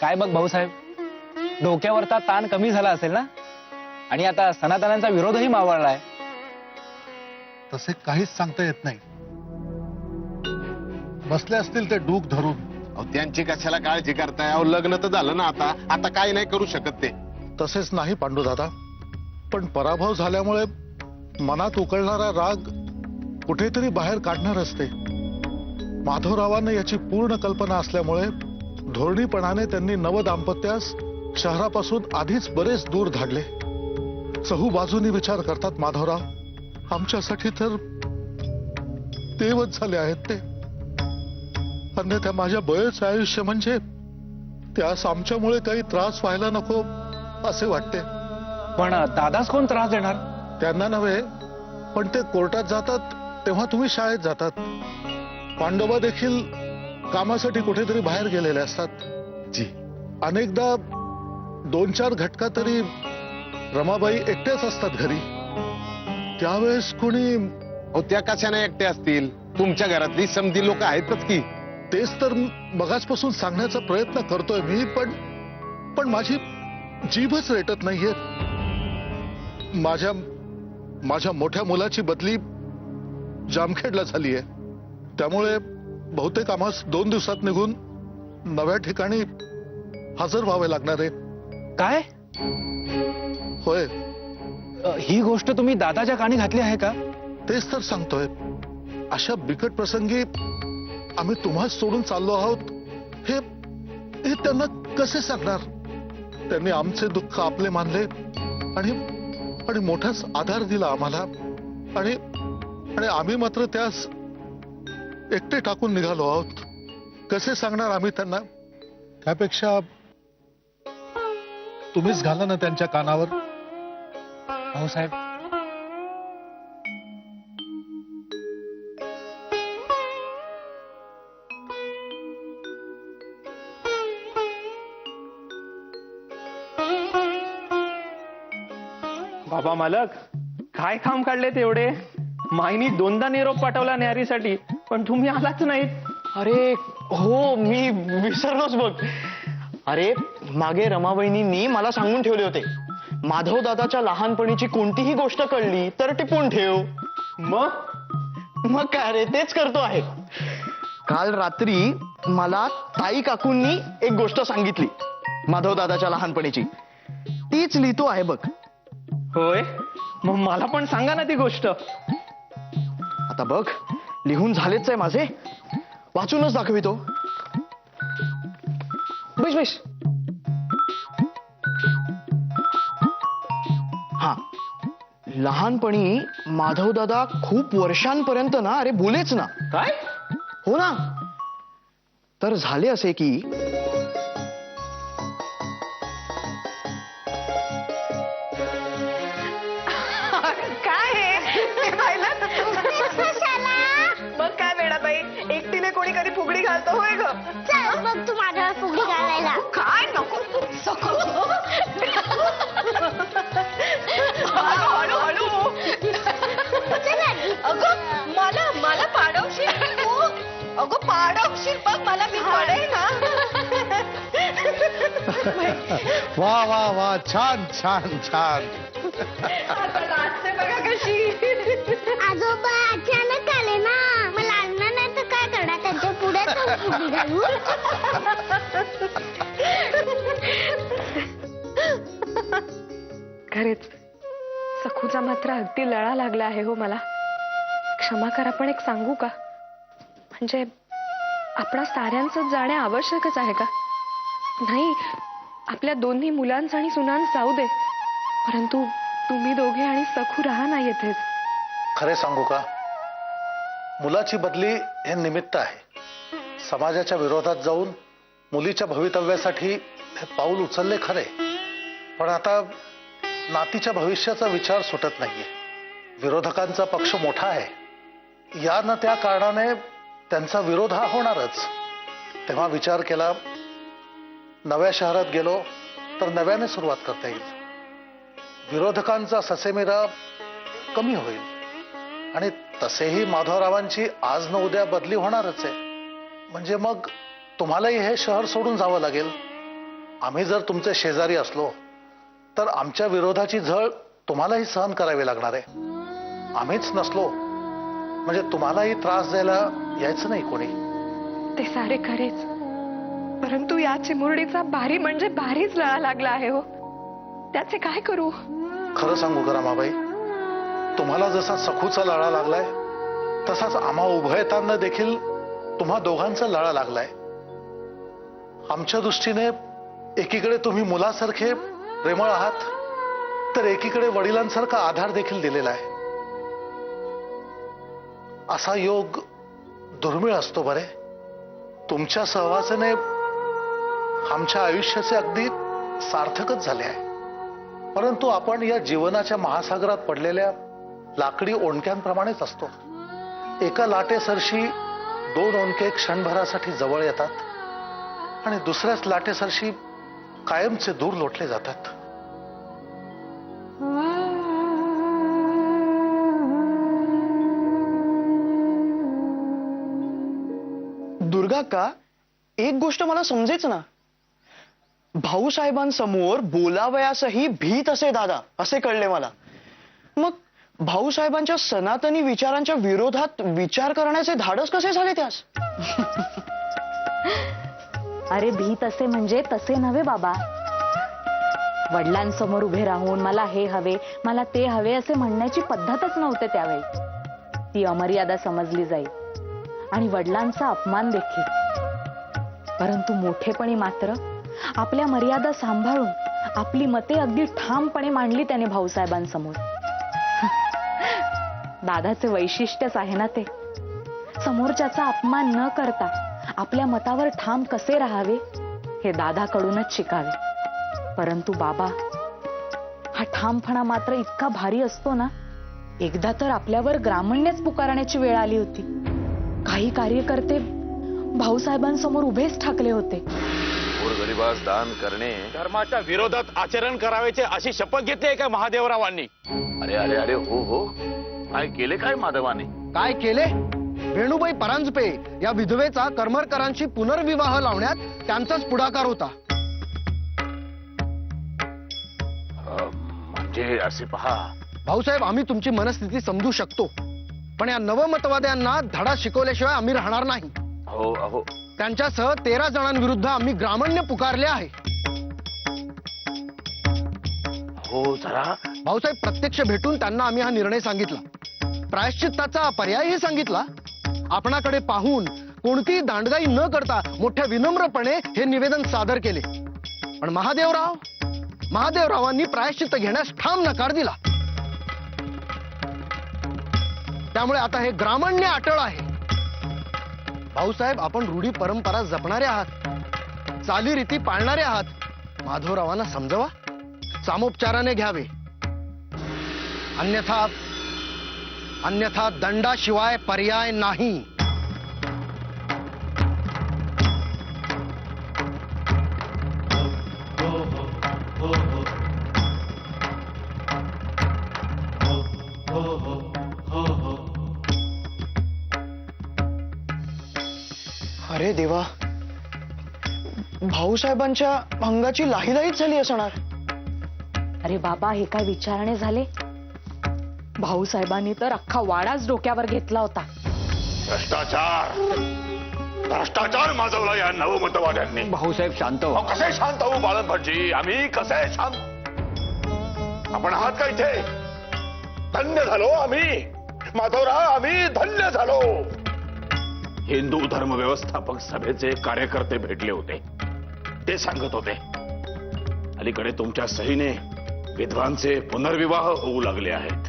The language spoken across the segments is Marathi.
काय बघ भाऊसाहेब, डोक्यावरचा ताण कमी झाला असेल ना? आणि आता सनातनांचा विरोधही मावळलाय. तसे काहीच सांगता येत नाही. बसले असतील ते डूक धरून. अहो, त्यांची कशाला काळजी करताय? अहो, लग्न तर झालं ना. आता आता काही नाही करू शकत ते. तसेच नाही पांडुदादा, पण पराभव झाल्यामुळे मनात उकळणारा राग कुठेतरी बाहेर काढणार असते. माधवरावांना याची पूर्ण कल्पना असल्यामुळे धोरणीपणाने त्यांनी नव दाम्पत्यास शहरापासून आधीच बरेच दूर धाडले. चहूबाजूनी विचार करतात माधवराव. आमच्यासाठी तर देवच झाले आहेत ते. अन्यथा माझ्या बळेच आयुष्य म्हणजे त्यास आमच्यामुळे काही त्रास व्हायला नको असे वाटते. पण दादाच कोण त्रास देणार? त्यांना नव्हे, पण ते कोर्टात जातात तेव्हा तुम्ही शाळेत जातात. पांडोबा देखील कामासाठी कुठेतरी बाहेर गेलेले असतात. जी. अनेकदा 2-4 घटका तरी रमाबाई एकट्याच असतात घरी. त्यावेळेस कोणी. अहो, त्या कशाने एकटे असतील? तुमच्या घरातली समधी लोक आहेतच की. तेच तर मगाचपासून सांगण्याचा प्रयत्न करतोय मी, पण माझी जीभच रेटत नाहीये. माझ्या मोठ्या मुलाची बदली जामखेडला झालीये. त्यामुळे बहुतेक आम्हास 2 दिवसात निघून नव्या ठिकाणी हजर व्हावे लागणार आहे. काय? होय, ही गोष्ट तुम्ही दादाच्या कानी घातली आहे का? तेच तर सांगतोय. अशा बिकट प्रसंगी आम्ही तुम्हाच सोडून चाललो आहोत हे त्यांना कसे सांगणार? त्यांनी आमचे दुःख आपले मानले आणि मोठाच आधार दिला आम्हाला. आणि आम्ही मात्र त्यास एकटे टाकून निघालो आहोत. कसे सांगणार आम्ही त्यांना? त्यापेक्षा तुम्हीच घाला ना त्यांच्या कानावर. भाऊसाहेब, बाबा मालक, काय काम काढले तेवढे? माईनी 2दा निरोप पाठवला न्यारीसाठी, पण तुम्ही आलाच नाहीत. अरे हो, मी विसरलोच बघ. अरे मागे रमावहिनींनी मला सांगून ठेवले होते, माधव दादाच्या लहानपणीची कोणतीही गोष्ट कळली तर टिपून ठेव. मग काय रे, तेच करतो आहे. काल रात्री मला ताई काकूंनी एक गोष्ट सांगितली माधव दादाच्या लहानपणीची. तीच लिहितो आहे बघ. होय, मग मला पण सांगा ना ती गोष्ट. आता बघ, लिहून झालेच आहे माझे, वाचूनच दाखवितो. बैस बैस. हा, लहानपणी माधव दादा खूप वर्षांपर्यंत ना, अरे बोलेच ना. काय? हो ना. तर झाले असे की मग काय वेळाबाई, एकटीने कोणी कधी फुगडी घालतो होय ग? चल मग तू माझ्यावर फुगडी घालायला. काय नको हळू हळू. अगं मला पाडवशील तू? अगं पाडवशील बघ मला, मी पडेल ना. वा वा वा, छान छान छान. आता नाचते बघा कशी. आजोबा अचानक आले ना, मला आणणार नाही तर काय करणार? त्यांच्या पुढे फुगडी घालू. खरेच सखूचा मात्र अगदी लळा लागला आहे हो मला. क्षमा करा, पण एक सांगू का? म्हणजे आपणा साऱ्यांचंच जाणे आवश्यकच आहे का? नाही, आपल्या दोन्ही मुलांचं आणि सुनांचं जाऊ दे, परंतु तुम्ही दोघे आणि सखू राहा ना येथेच. खरे सांगू का, मुलाची बदली हे निमित्त आहे. समाजाच्या विरोधात जाऊन मुलीच्या भवितव्यासाठी हे पाऊल उचलले खरे, पण आता नातीच्या भविष्याचा विचार सुटत नाहीये. विरोधकांचा पक्ष मोठा आहे. या न त्या कारणाने त्यांचा विरोध हा होणारच. तेव्हा विचार केला, नव्या शहरात गेलो तर नव्याने सुरुवात करता येईल. विरोधकांचा ससेमिरा कमी होईल. आणि तसेही माधवरावांची आज न उद्या बदली होणारच आहे. म्हणजे मग तुम्हालाही हे शहर सोडून जावं लागेल. आम्ही जर तुमचे शेजारी असलो तर आमच्या विरोधाची झळ तुम्हालाही सहन करावी लागणार आहे. आम्हीच नसलो म्हणजे तुम्हालाही त्रास द्यायला यायचं नाही कोणी. ते सारे खरेच, परंतु या चिमुरडीचा भारी म्हणजे भारीच लळा लागला आहे हो. त्याचे काय करू? खरं सांगू का रमाबाई, तुम्हाला जसा सखूचा लळा लागलाय तसाच आम्हा उभयतांना देखील तुम्हा दोघांचा लळा लागलाय. आमच्या दृष्टीने एकीकडे तुम्ही मुलासारखे प्रेमळ आहात तर एकीकडे वडिलांसारखा आधार देखील दिलेला आहे. असा योग दुर्मिळ असतो बरे. तुमच्या सहवासाने आमच्या आयुष्याचे अगदी सार्थकच झाले आहे. परंतु आपण या जीवनाच्या महासागरात पडलेल्या लाकडी ओंडक्यांप्रमाणेच असतो. एका लाटेसरशी दोन ओंडके क्षणभरासाठी जवळ येतात आणि दुसऱ्याच लाटेसरशी कायमचे दूर लोटले जातात. दुर्गा का एक गोष्ट मला समजेच ना. भाऊसाहेबांसमोर बोलावयासही भीत असे दादा असे कळले मला. मग भाऊसाहेबांच्या सनातनी विचारांच्या विरोधात विचार करण्याचे धाडस कसे झाले त्यास? अरे भीत असे म्हणजे तसे नव्हे बाबा. वडिलांसमोर उभे राहून मला हे हवे मला ते हवे असे म्हणण्याची पद्धतच नव्हते त्यावेळी. ती अमर्यादा समजली जाईल आणि वडिलांचा अपमान देखील. परंतु मोठेपणी मात्र आपल्या मर्यादा सांभाळून आपली मते अगदी ठामपणे मांडली त्याने भाऊसाहेबांसमोर. दादाचे वैशिष्ट्यच आहे ना ते. समोरच्याचा अपमान न करता आपल्या मतावर ठाम कसे राहावे हे दादाकडूनच शिकावे. परंतु बाबा, हा ठामपणा मात्र इतका भारी असतो ना. एकदा तर आपल्यावर ग्रामण्यच पुकारण्याची वेळ आली होती. काही कार्यकर्ते भाऊसाहेबांसमोर उभेच ठाकले होते. गोरगरिबास दान करणे धर्माच्या विरोधात आचरण करायचे अशी शपथ घेतली आहे का महादेवरावांनी? अरे अरे अरे हो हो, काय केले काय माधवाने? काय केले? वेणुबाई परांजपे या विधवेचा करमरकरांशी पुनर्विवाह लावण्यात त्यांचाच पुढाकार होता. म्हणजे असे पहा भाऊसाहेब, आम्ही तुमची मनस्थिती समजू शकतो, पण या नवमतवाद्यांना धडा शिकवल्याशिवाय आम्ही राहणार नाही. हो अहो, त्यांच्यासह 13 जणांविरुद्ध आम्ही ग्रामण्य पुकारले आहे. हो जरा भाऊसाहेब, प्रत्यक्ष भेटून त्यांना आम्ही हा निर्णय सांगितला. प्रायश्चित्ताचा पर्यायही सांगितला. आपणाकडे पाहून कोणतीही दांडगाई न करता मोठ्या विनम्रपणे हे निवेदन सादर केले. पण महादेवरावांनी प्रायश्चित्त घेण्यास ठाम नकार दिला. त्यामुळे आता हे ग्रामण्य अटळ आहे. भाऊसाहेब, आपण रूढी परंपरा जपणारे आहात, चालीरीती पाळणारे आहात. माधवरावांना समजवा, सामोपचाराने घ्यावे. अन्यथा दंडाशिवाय पर्याय नाही. अरे देवा, भाऊसाहेबांच्या अंगाची लाहीलाहीच झाली असणार. अरे बाबा, हे काय विचारणे झाले? भाऊसाहेबांनी तर अख्खा वाडाच डोक्यावर घेतला होता. भ्रष्टाचार माजवला या नवमतवाद्यांनी. भाऊसाहेब शांत हो. कसे शांत होऊ बाळनभटजी? आम्ही कसे शांत? आपण आहात का इथे? धन्य झालो आम्ही माधवराव, आम्ही धन्य झालो. हिंदू धर्म व्यवस्थापक सभेचे कार्यकर्ते भेटले होते. ते सांगत होते अलीकडे तुमच्या सहीने विधवांचे पुनर्विवाह होऊ लागले आहेत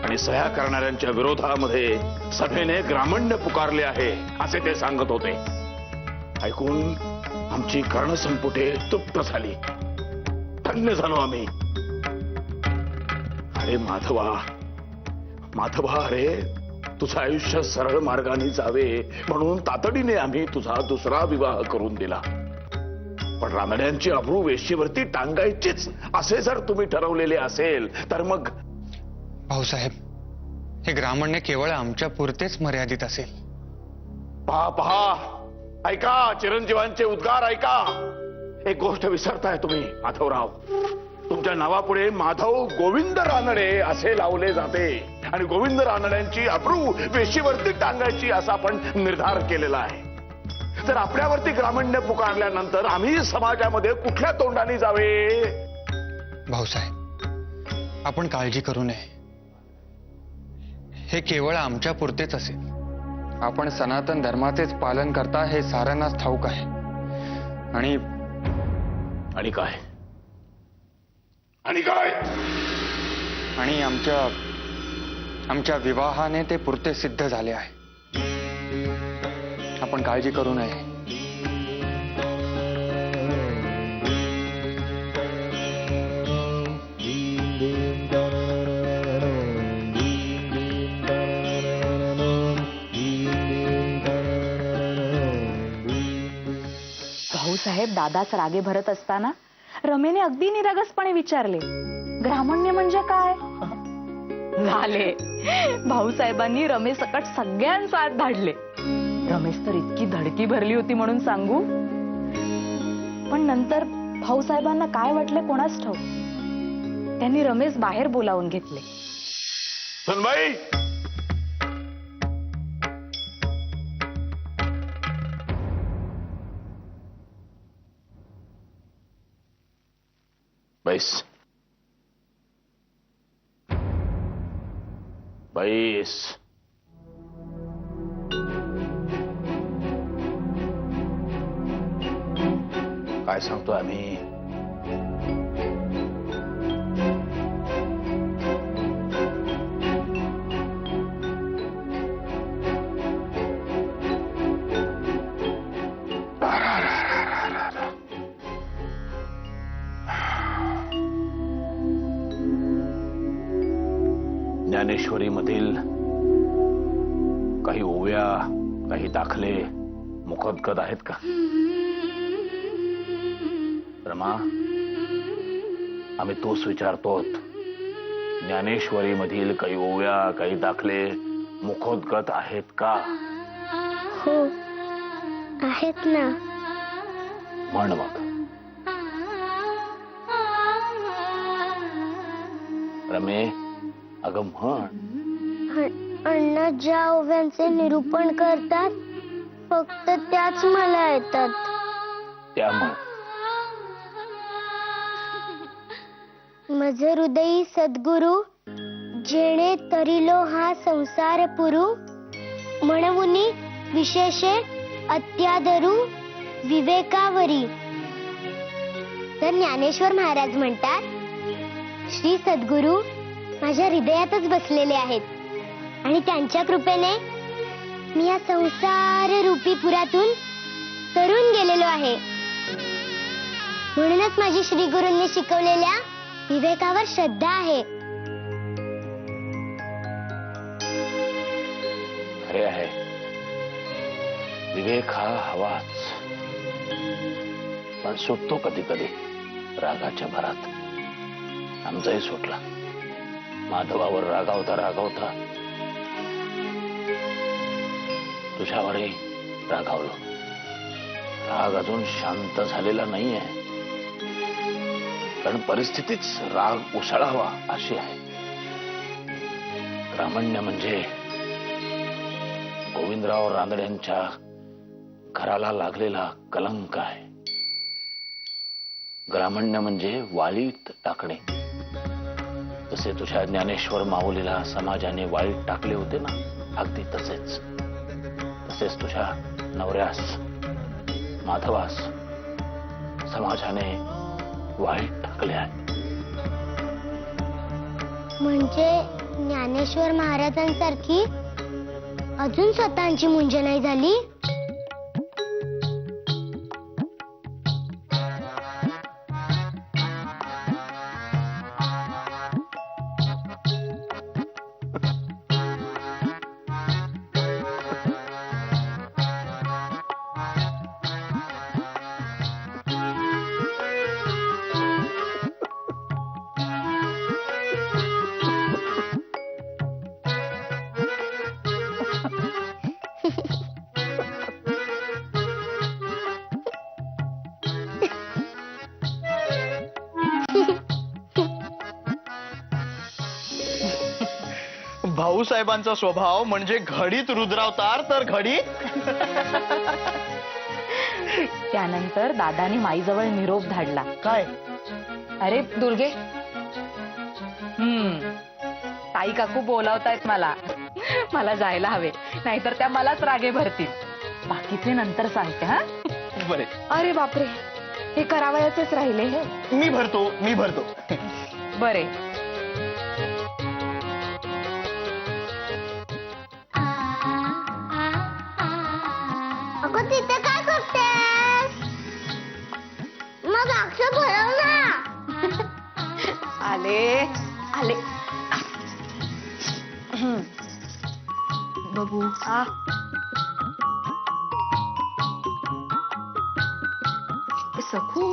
आणि सह्या करणाऱ्यांच्या विरोधामध्ये सभेने ग्रामण्य पुकारले आहे असे ते सांगत होते. ऐकून आमची कर्णसंपुटे तृप्त झाली. धन्य झालो आम्ही. अरे माधवा, अरे तुझं आयुष्य सरळ मार्गाने जावे म्हणून तातडीने आम्ही तुझा दुसरा विवाह करून दिला. पण रानड्यांची अब्रू वेशीवरती टांगायचीच असे जर तुम्ही ठरवलेले असेल तर मग? भाऊसाहेब, हे ग्रामण्य केवळ आमच्या पुरतेच मर्यादित असेल. पहा, ऐका, चिरंजीवांचे उद्गार ऐका. एक गोष्ट विसरताय तुम्ही माधवराव. तुमच्या नावापुढे माधव गोविंद रानडे असे लावले जाते आणि गोविंद रानड्यांची अब्रू वेशीवरती टांगायची असा आपण निर्धार केलेला आहे. जर आपल्यावरती ग्रामण्य पुकारल्यानंतर आम्ही समाजामध्ये कुठल्या तोंडाने जावे? भाऊसाहेब, आपण काळजी करू नये. हे केवळ आमच्या पुरतेच असेल. आपण सनातन धर्माचेच पालन करता हे साऱ्यांनाच ठाऊक आहे. आणि आणि काय? आणि काय? आणि आमच्या विवाहाने ते पुरते सिद्ध झाले आहे. आपण काळजी करू नये. भाऊसाहेब दादाच रागे भरत असताना रमेने अगदी निरागसपणे विचारले, ग्रामण्य म्हणजे काय? झाले. भाऊसाहेबांनी रमेशसकट सगळ्यांचा हात धाडले. रमेश तर इतकी धडकी भरली होती म्हणून सांगू, पण नंतर भाऊसाहेबांना काय वाटले कोणास ठाऊक, त्यांनी रमेश बाहेर बोलावून घेतले. सुनबाई, बैस बैस. काय सांगतो आम्ही? ज्ञानेश्वरी मधील काही ओव्या, काही दाखले मुखोद्गत आहेत का? रमा, आम्ही तोच विचारतो. ज्ञानेश्वरी मधील काही ओव्या, काही दाखले मुखोद्गत आहेत का? हो, आहेत ना. म्हण मग. रमे, अगं म्हण. अण्णा ज्या ओव्यांचे निरूपण करतात फक्त त्याच मला येतात. त्यामुळे माझे हृदयी सद्गुरु जेणे तरिलो हा संसार पुरू, म्हणवुनी विशेषे अत्यादरू विवेकावरी. तर ज्ञानेश्वर महाराज म्हणतात, श्री सद्गुरु माझ्या हृदयातच बसलेले आहेत आणि त्यांच्या कृपेने मी या संसार रूपी पुरातून तरून गेलेलो आहे. म्हणूनच माझी श्री गुरूंनी शिकवलेल्या विवेकावर श्रद्धा आहे. खरे आहे, विवेक हा हवाच, पण सुटतो कधी कधी रागाच्या भरात. आमचाही सुटला. माधवावर रागावता तुझ्यावरही रागावलो. राग अजून शांत झालेला नाहीये, कारण परिस्थितीच राग उसळावा अशी आहे. ग्रामण्य म्हणजे गोविंदराव रानड्यांच्या घराला लागलेला कलंक आहे. ग्रामण्य म्हणजे वाळीत टाकणे. जसे तुझ्या ज्ञानेश्वर माऊलीला समाजाने वाळीत टाकले होते ना, अगदी तसेच तुझ्या नवऱ्यास माधवास समाजाने वाळीत टाकले आहे. म्हणजे ज्ञानेश्वर महाराजांसारखी अजून स्वतःची मुंज नाही झाली. भाऊसाहेबांचा स्वभाव म्हणजे घडीत रुद्रावतार तर घडीत त्यानंतर दादानी माईजवळ निरोप धाडला. काय? अरे दुर्गे, ताई काकू बोलावतायत मला. मला जायला हवे, नाहीतर त्या मलाच रागे भरतील. बाकीचे नंतर सांगते. हा बरे. अरे बापरे, हे करावयाचेच राहिले. मी भरतो. बरे. अगं तिथे काय करतेस? मग अक्षर भरव ना. आले. बघू. सखू,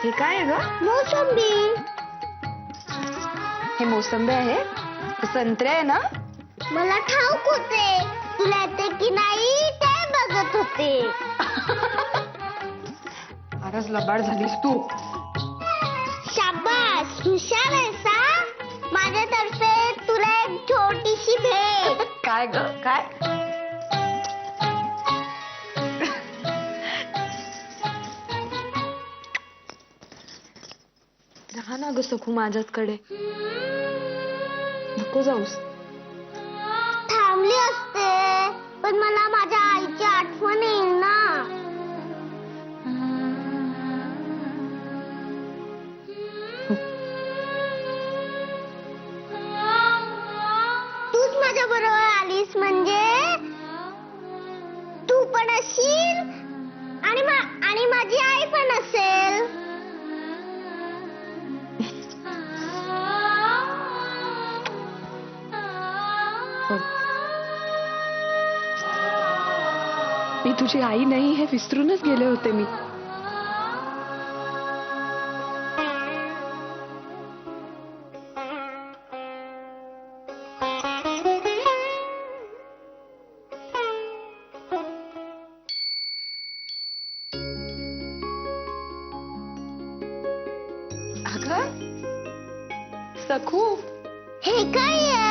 हे काय आहे ग? मोसंबी. हे मोसंबी आहे? संत्रे आहे ना? मला ठाऊक होते तुला येते की नाही ते बघत होते. फारच लबाड झालीस तू. शाबास, हुशार आहेस हा. माझ्यातर्फे तुला एक छोटीशी भेट. काय ग काय? राहा ना ग सखू माझ्याकडे. नको जाऊस. थांबली असते पण मला माझ्या आईची आठवण येईल ना. तूच माझ्या बरोबर आलीस म्हणजे तू पण असशील आणि माझी आई पण असेल. मी तुझी आई नाही हे विसरूनच गेले होते मी. अगं सखू, हे काय आहे?